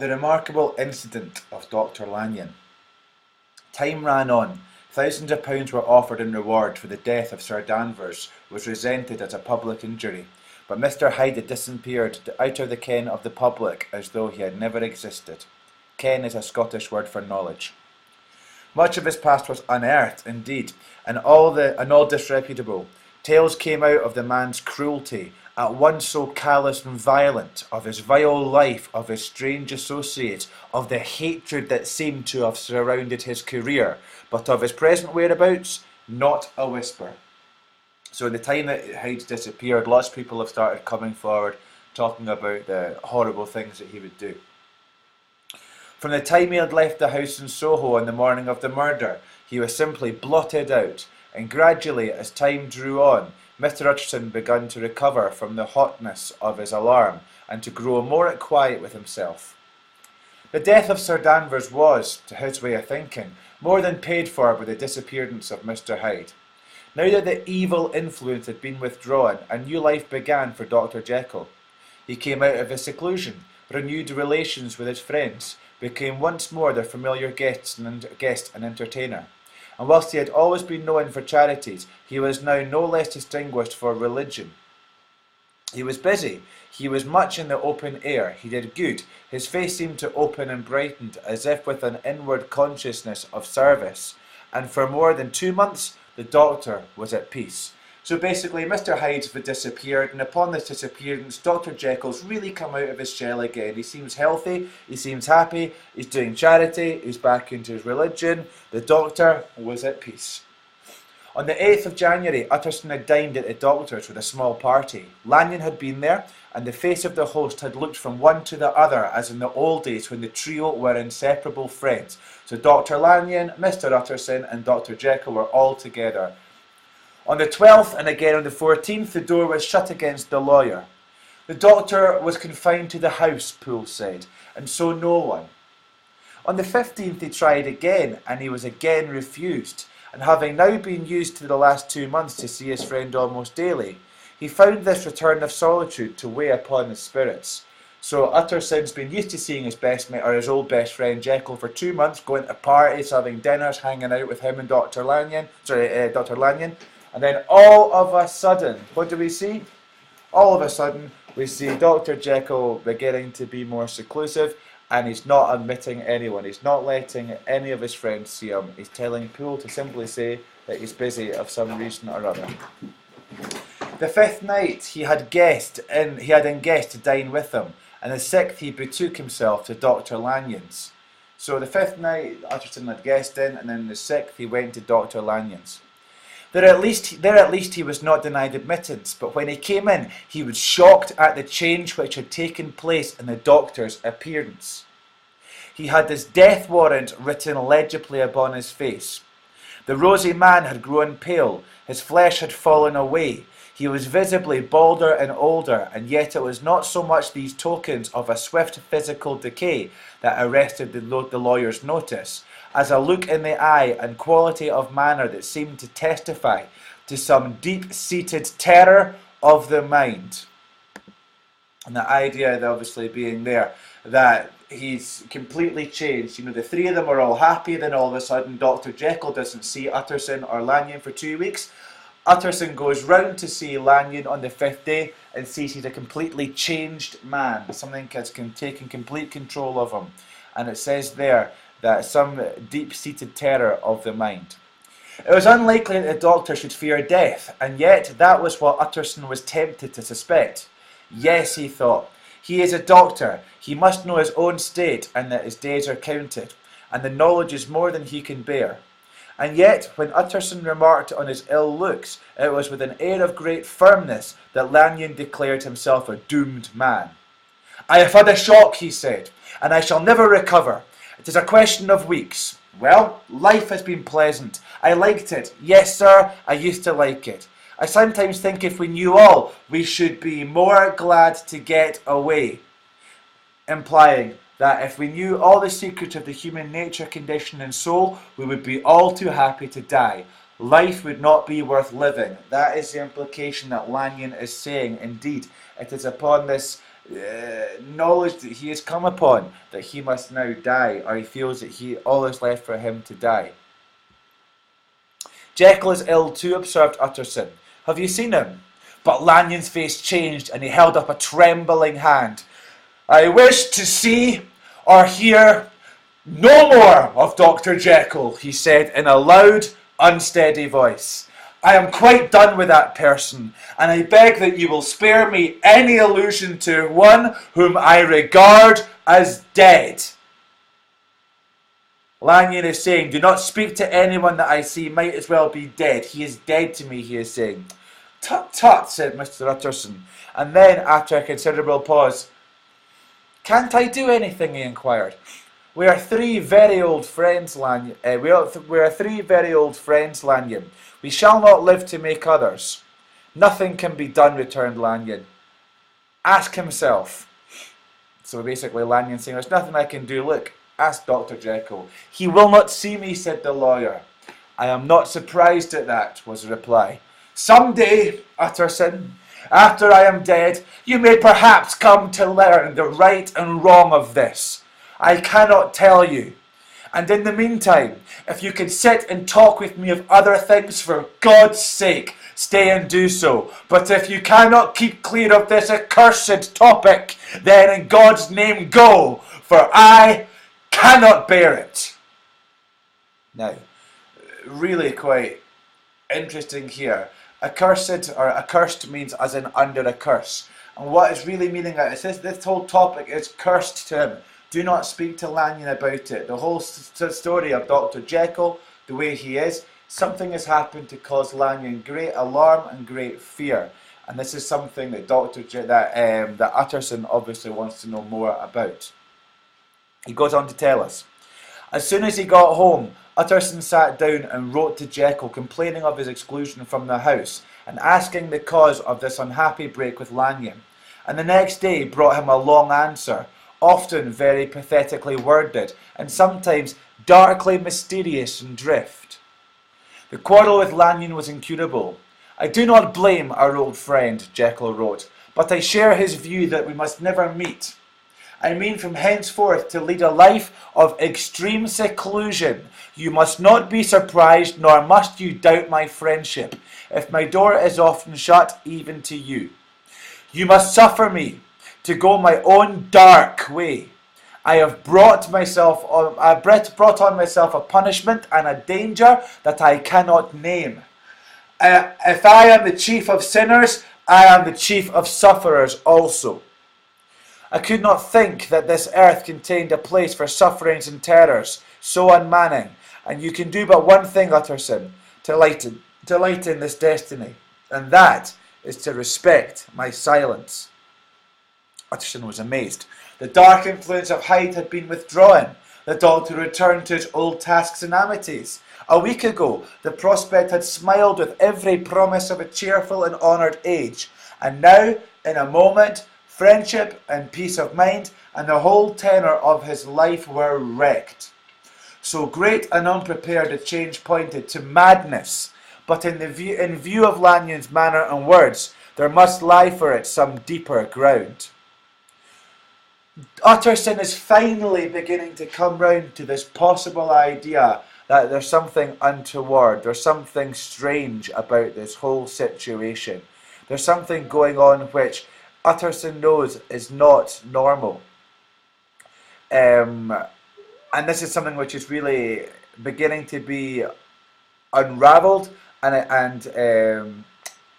The remarkable incident of Dr Lanyon. Time ran on. Thousands of pounds were offered in reward for the death of Sir Danvers, was resented as a public injury, but Mr Hyde had disappeared out of the ken of the public as though he had never existed. Ken is a Scottish word for knowledge. Much of his past was unearthed, indeed, and all disreputable. Tales came out of the man's cruelty, at once so callous and violent, of his vile life, of his strange associates, of the hatred that seemed to have surrounded his career, but of his present whereabouts, not a whisper. So in the time that Hyde disappeared, lots of people have started coming forward, talking about the horrible things that he would do. From the time he had left the house in Soho on the morning of the murder, he was simply blotted out, and gradually, as time drew on, Mr Utterson began to recover from the hotness of his alarm, and to grow more at quiet with himself. The death of Sir Danvers was, to his way of thinking, more than paid for by the disappearance of Mr Hyde. Now that the evil influence had been withdrawn, a new life began for Dr Jekyll. He came out of his seclusion, renewed relations with his friends, became once more their familiar guest and entertainer. And whilst he had always been known for charities, he was now no less distinguished for religion. He was busy, he was much in the open air, he did good, his face seemed to open and brightened as if with an inward consciousness of service, and for more than 2 months the doctor was at peace. So basically Mr Hyde had disappeared, and upon this disappearance Dr Jekyll's really come out of his shell again. He seems healthy, he seems happy, he's doing charity, he's back into his religion. The doctor was at peace. On the 8th of January, Utterson had dined at the doctor's with a small party. Lanyon had been there, and the face of the host had looked from one to the other as in the old days when the trio were inseparable friends. So Dr Lanyon, Mr Utterson and Dr Jekyll were all together. On the 12th and again on the 14th, the door was shut against the lawyer. The doctor was confined to the house, Poole said, and so no one. On the 15th he tried again, and he was again refused, and having now been used to the last 2 months to see his friend almost daily, he found this return of solitude to weigh upon his spirits. So Utterson's been used to seeing his best mate, or his old best friend Jekyll, for 2 months, going to parties, having dinners, hanging out with him and Dr Lanyon, and then all of a sudden, what do we see? All of a sudden, we see Dr Jekyll beginning to be more seclusive, and he's not admitting anyone. He's not letting any of his friends see him. He's telling Poole to simply say that he's busy of some reason or other. The 5th night, he had in guest to dine with him, and the 6th he betook himself to Dr Lanyon's. So the 5th night, Utterson had guest in, and then the 6th he went to Dr Lanyon's. There at least he was not denied admittance, but when he came in, he was shocked at the change which had taken place in the doctor's appearance. He had his death warrant written legibly upon his face. The rosy man had grown pale, his flesh had fallen away, he was visibly balder and older, and yet it was not so much these tokens of a swift physical decay that arrested the lawyer's notice, as a look in the eye and quality of manner that seemed to testify to some deep-seated terror of the mind. And the idea obviously being there that he's completely changed. You know, the three of them are all happy, then all of a sudden Dr Jekyll doesn't see Utterson or Lanyon for 2 weeks. Utterson goes round to see Lanyon on the 5th day and sees he's a completely changed man. Something has taken complete control of him. And it says there that some deep-seated terror of the mind. It was unlikely that the doctor should fear death, and yet that was what Utterson was tempted to suspect. Yes, he thought, he is a doctor, he must know his own state and that his days are counted, and the knowledge is more than he can bear. And yet, when Utterson remarked on his ill looks, it was with an air of great firmness that Lanyon declared himself a doomed man. I have had a shock, he said, and I shall never recover. It is a question of weeks. Well, life has been pleasant. I liked it. Yes, sir, I used to like it. I sometimes think if we knew all, we should be more glad to get away. Implying that if we knew all the secrets of the human nature, condition and soul, we would be all too happy to die. Life would not be worth living. That is the implication that Lanyon is saying. Indeed, it is upon this knowledge that he has come upon, that he must now die, or he feels that all is left for him to die. Jekyll is ill too, observed Utterson. Have you seen him? But Lanyon's face changed, and he held up a trembling hand. I wish to see or hear no more of Dr. Jekyll, he said in a loud, unsteady voice. I am quite done with that person, and I beg that you will spare me any allusion to one whom I regard as dead. Lanyon is saying, do not speak to anyone that I see might as well be dead. He is dead to me, he is saying. Tut, tut, said Mr. Utterson. And then, after a considerable pause, can't I do anything, he inquired. We are three very old friends, Lanyon. We are three very old friends, Lanyon. We shall not live to make others. Nothing can be done, returned Lanyon. Ask himself. So basically Lanyon saying, there's nothing I can do. Look, ask Dr. Jekyll. He will not see me, said the lawyer. I am not surprised at that, was the reply. Some day, Utterson, after I am dead, you may perhaps come to learn the right and wrong of this. I cannot tell you. And in the meantime, if you can sit and talk with me of other things, for God's sake, stay and do so. But if you cannot keep clear of this accursed topic, then in God's name go, for I cannot bear it. Now, really quite interesting here. Accursed or accursed means as in under a curse. And what is really meaning is this whole topic is cursed to him. Do not speak to Lanyon about it. The whole story of Dr. Jekyll, the way he is, something has happened to cause Lanyon great alarm and great fear. And this is something that that Utterson obviously wants to know more about. He goes on to tell us. As soon as he got home, Utterson sat down and wrote to Jekyll complaining of his exclusion from the house and asking the cause of this unhappy break with Lanyon. And the next day brought him a long answer, often very pathetically worded and sometimes darkly mysterious in drift. The quarrel with Lanyon was incurable. I do not blame our old friend, Jekyll wrote, but I share his view that we must never meet. I mean from henceforth to lead a life of extreme seclusion. You must not be surprised, nor must you doubt my friendship, if my door is often shut even to you. You must suffer me to go my own dark way. I have brought on myself a punishment and a danger that I cannot name. If I am the chief of sinners, I am the chief of sufferers also. I could not think that this earth contained a place for sufferings and terrors so unmanning, and you can do but one thing, Utterson, to lighten this destiny, and that is to respect my silence. Utterson was amazed. The dark influence of Hyde had been withdrawn. The doctor returned to his old tasks and amities. A week ago, the prospect had smiled with every promise of a cheerful and honoured age, and now, in a moment, friendship and peace of mind and the whole tenor of his life were wrecked. So great and unprepared a change pointed to madness, but in view of Lanyon's manner and words, there must lie for it some deeper ground. Utterson is finally beginning to come round to this possible idea that there's something untoward, there's something strange about this whole situation. There's something going on which Utterson knows is not normal. And this is something which is really beginning to be unravelled and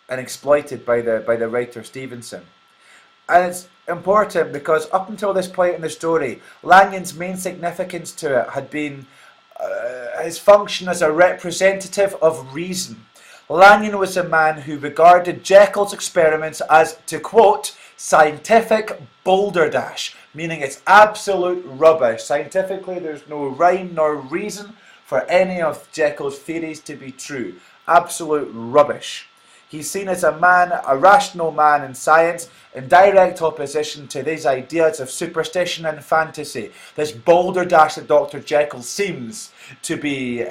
exploited by the writer Stevenson. And it's important because up until this point in the story, Lanyon's main significance to it had been his function as a representative of reason. Lanyon was a man who regarded Jekyll's experiments as, to quote, scientific balderdash, meaning it's absolute rubbish. Scientifically, there's no rhyme nor reason for any of Jekyll's theories to be true. Absolute rubbish. He's seen as a man, a rational man in science, in direct opposition to these ideas of superstition and fantasy. This balderdash that Dr. Jekyll seems to be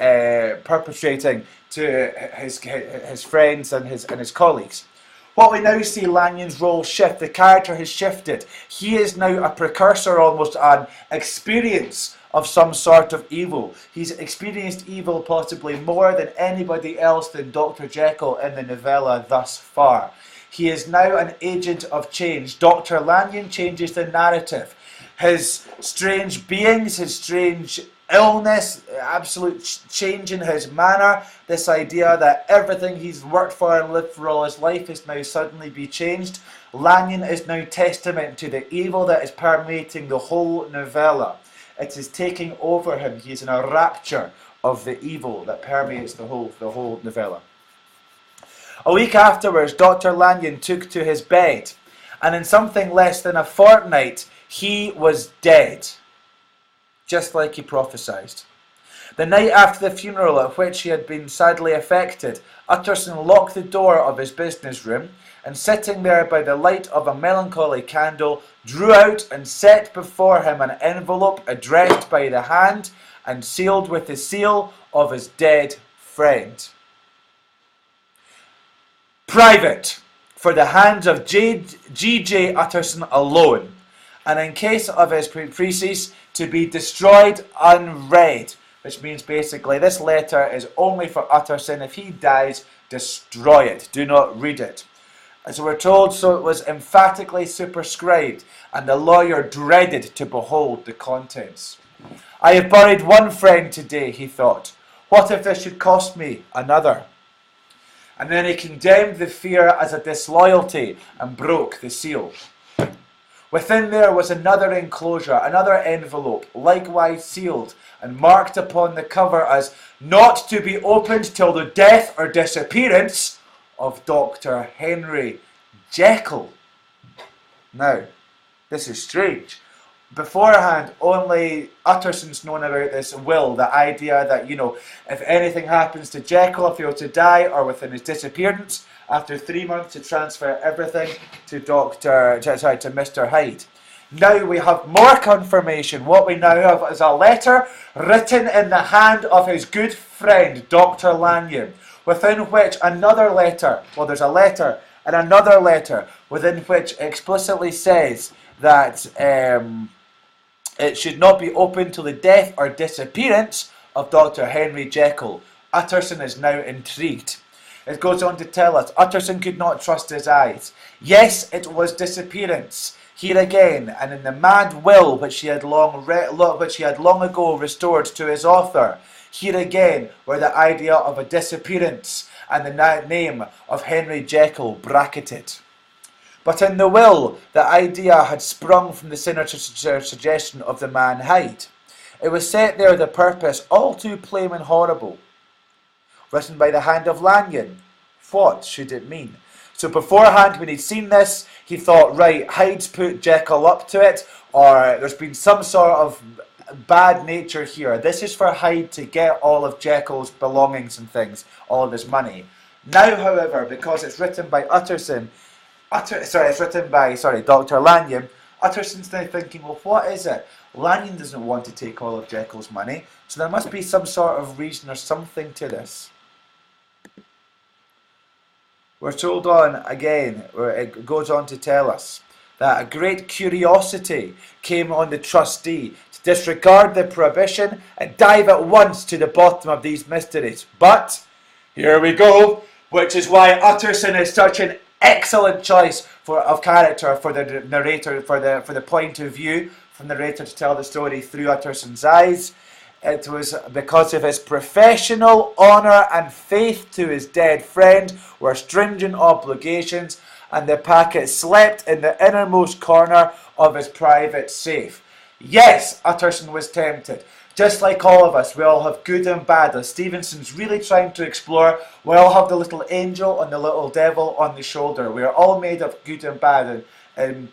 perpetrating to his friends and his colleagues. What we now see Lanyon's role shift, the character has shifted. He is now a precursor, almost an experience of some sort of evil. He's experienced evil possibly more than anybody else than Dr. Jekyll in the novella thus far. He is now an agent of change. Dr. Lanyon changes the narrative. His strange beings, his strange illness, absolute change in his manner, this idea that everything he's worked for and lived for all his life is now suddenly be changed. Lanyon is now testament to the evil that is permeating the whole novella. It is taking over him. He is in a rapture of the evil that permeates the whole novella. A week afterwards, Dr. Lanyon took to his bed, and in something less than a fortnight, he was dead, just like he prophesied. The night after the funeral, at which he had been sadly affected, Utterson locked the door of his business room, and sitting there by the light of a melancholy candle, drew out and set before him an envelope addressed by the hand and sealed with the seal of his dead friend. Private, for the hands of G.J. Utterson alone, and in case of his predecease, to be destroyed unread, which means basically this letter is only for Utterson. If he dies, destroy it. Do not read it. As we're told, so it was emphatically superscribed, and the lawyer dreaded to behold the contents. I have buried one friend today, he thought. What if this should cost me another? And then he condemned the fear as a disloyalty and broke the seal. Within there was another enclosure, another envelope, likewise sealed, and marked upon the cover as not to be opened till the death or disappearance of Dr. Henry Jekyll. Now, this is strange. Beforehand, only Utterson's known about this will, the idea that, if anything happens to Jekyll, if he were to die or within his disappearance, after 3 months to transfer everything to Mr. Hyde. Now we have more confirmation. What we now have is a letter written in the hand of his good friend, Dr. Lanyon, within which another letter, there's a letter and another letter, within which explicitly says that it should not be open till the death or disappearance of Dr. Henry Jekyll. Utterson is now intrigued. It goes on to tell us, Utterson could not trust his eyes. Yes, it was disappearance. Here again, and in the mad will which he had long ago restored to his author, here again were the idea of a disappearance and the name of Henry Jekyll bracketed. But in the will, the idea had sprung from the sinister suggestion of the man Hyde. It was set there the purpose all too plain and horrible. Written by the hand of Lanyon. What should it mean? So beforehand, when he'd seen this, he thought, right, Hyde's put Jekyll up to it, or there's been some sort of bad nature here. This is for Hyde to get all of Jekyll's belongings and things, all of his money. Now, however, because it's written by Dr. Lanyon, Utterson's now thinking, well, what is it? Lanyon doesn't want to take all of Jekyll's money, so there must be some sort of reason or something to this. We're told on again, where it goes on to tell us that a great curiosity came on the trustee to disregard the prohibition and dive at once to the bottom of these mysteries. But here we go, which is why Utterson is such an excellent choice of character for the narrator, for the point of view from the narrator to tell the story through Utterson's eyes. It was because of his professional honour and faith to his dead friend were stringent obligations, and the packet slept in the innermost corner of his private safe. Yes, Utterson was tempted. Just like all of us, we all have good and bad. As Stevenson's really trying to explore, we all have the little angel and the little devil on the shoulder. We are all made of good and bad, and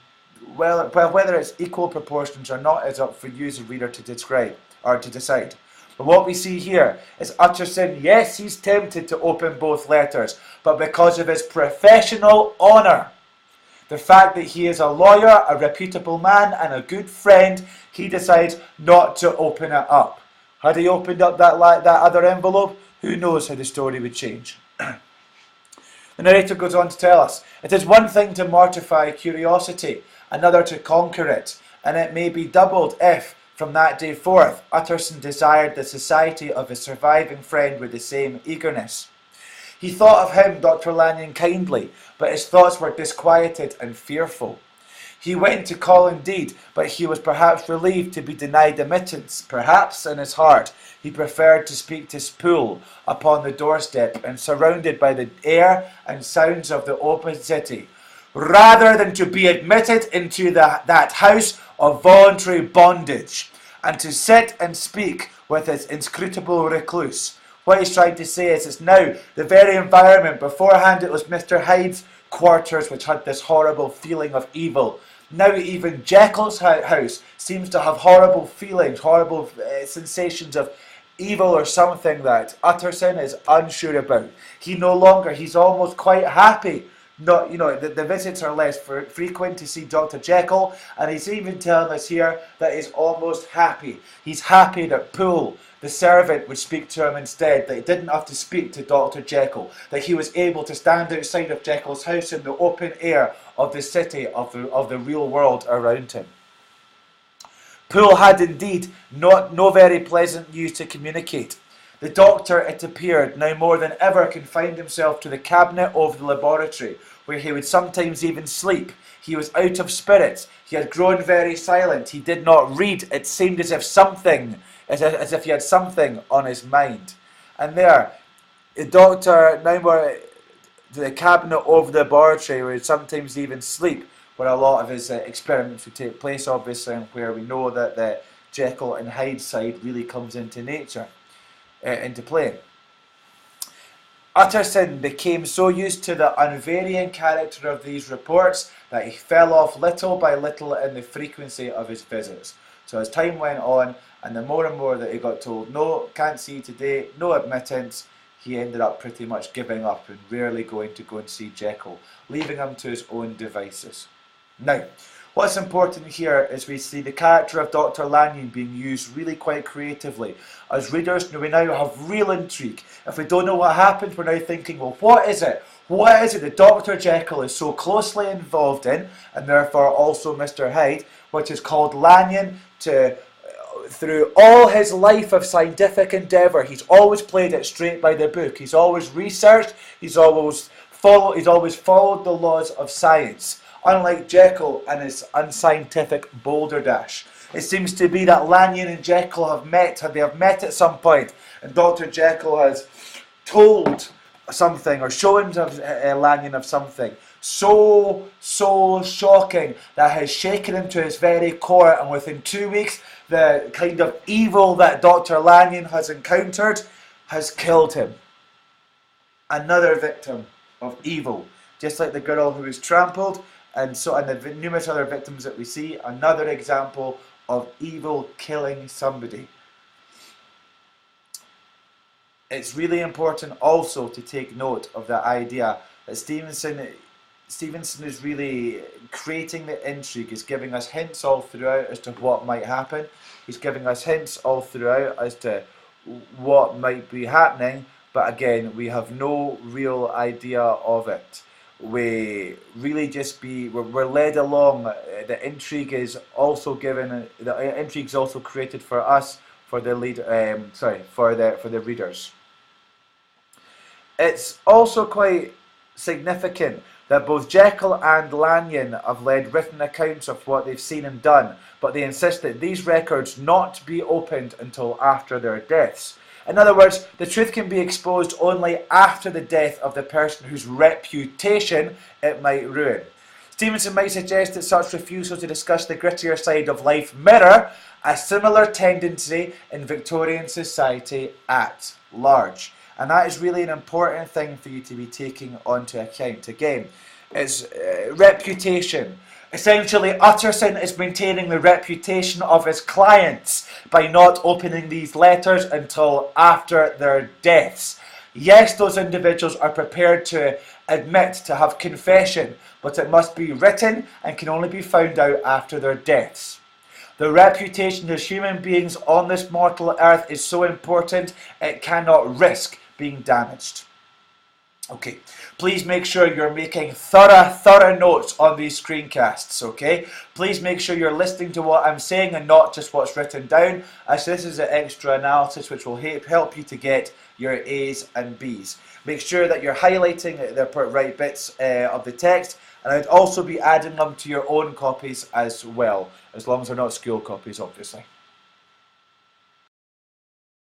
whether it's equal proportions or not is up for you as a reader to describe or to decide. But what we see here is Utterson, yes, he's tempted to open both letters, but because of his professional honour, the fact that he is a lawyer, a reputable man, and a good friend, he decides not to open it up. Had he opened up that other envelope, who knows how the story would change. The narrator goes on to tell us, "It is one thing to mortify curiosity, another to conquer it, and it may be doubled if, from that day forth, Utterson desired the society of his surviving friend with the same eagerness. He thought of him, Dr. Lanyon, kindly, but his thoughts were disquieted and fearful. He went to call indeed, but he was perhaps relieved to be denied admittance. Perhaps, in his heart, he preferred to speak to Spool upon the doorstep and surrounded by the air and sounds of the open city, rather than to be admitted into that house of voluntary bondage, and to sit and speak with its inscrutable recluse." What he's trying to say is it's now the very environment. Beforehand it was Mr. Hyde's quarters which had this horrible feeling of evil. Now even Jekyll's house seems to have horrible feelings, horrible sensations of evil or something that Utterson is unsure about. He's almost quite happy. Not, the visits are less frequent to see Dr. Jekyll, and he's even telling us here that he's almost happy. He's happy that Poole, the servant, would speak to him instead, that he didn't have to speak to Dr. Jekyll, that he was able to stand outside of Jekyll's house in the open air of the city, of the real world around him. Poole had indeed no very pleasant news to communicate. The doctor, it appeared, now more than ever confined himself to the cabinet over the laboratory, where he would sometimes even sleep. He was out of spirits. He had grown very silent. He did not read. It seemed as if he had something on his mind. And there, the doctor, now more to the cabinet over the laboratory, where he'd sometimes even sleep, where a lot of his experiments would take place, obviously, and where we know that the Jekyll and Hyde side really comes into play. Utterson became so used to the unvarying character of these reports that he fell off little by little in the frequency of his visits. So as time went on, and the more and more that he got told, "No, can't see you today, no admittance," he ended up pretty much giving up and rarely going to go and see Jekyll, leaving him to his own devices. Now, what's important here is we see the character of Dr. Lanyon being used really quite creatively. As readers, we now have real intrigue. If we don't know what happened, we're now thinking, well, what is it? What is it that Dr. Jekyll is so closely involved in, and therefore also Mr. Hyde, which has called Lanyon to, through all his life of scientific endeavour, he's always played it straight by the book. He's always researched, he's always followed the laws of science. Unlike Jekyll and his unscientific balderdash. It seems to be that Lanyon and Jekyll have met at some point, and Dr. Jekyll has told something or shown Lanyon of something so shocking that has shaken him to his very core, and within 2 weeks the kind of evil that Dr. Lanyon has encountered has killed him. Another victim of evil, just like the girl who was trampled, and the numerous other victims that we see, another example of evil killing somebody. It's really important also to take note of the idea that Stevenson is really creating the intrigue. He's giving us hints all throughout as to what might happen. He's giving us hints all throughout as to what might be happening, but again, we have no real idea of it. We really we're led along. The intrigue is also created for us, for the readers. It's also quite significant that both Jekyll and Lanyon have led written accounts of what they've seen and done, but they insist that these records not be opened until after their deaths. In other words, the truth can be exposed only after the death of the person whose reputation it might ruin. Stevenson might suggest that such refusal to discuss the grittier side of life mirror a similar tendency in Victorian society at large. And that is really an important thing for you to be taking onto account. Again, it's reputation. Essentially, Utterson is maintaining the reputation of his clients by not opening these letters until after their deaths. Yes, those individuals are prepared to admit to have confession, but it must be written and can only be found out after their deaths. The reputation as human beings on this mortal earth is so important, it cannot risk being damaged. Okay, please make sure you're making thorough notes on these screencasts, okay? Please make sure you're listening to what I'm saying and not just what's written down, as this is an extra analysis which will help you to get your A's and B's. Make sure that you're highlighting the right bits of the text, and I'd also be adding them to your own copies as well, as long as they're not school copies, obviously.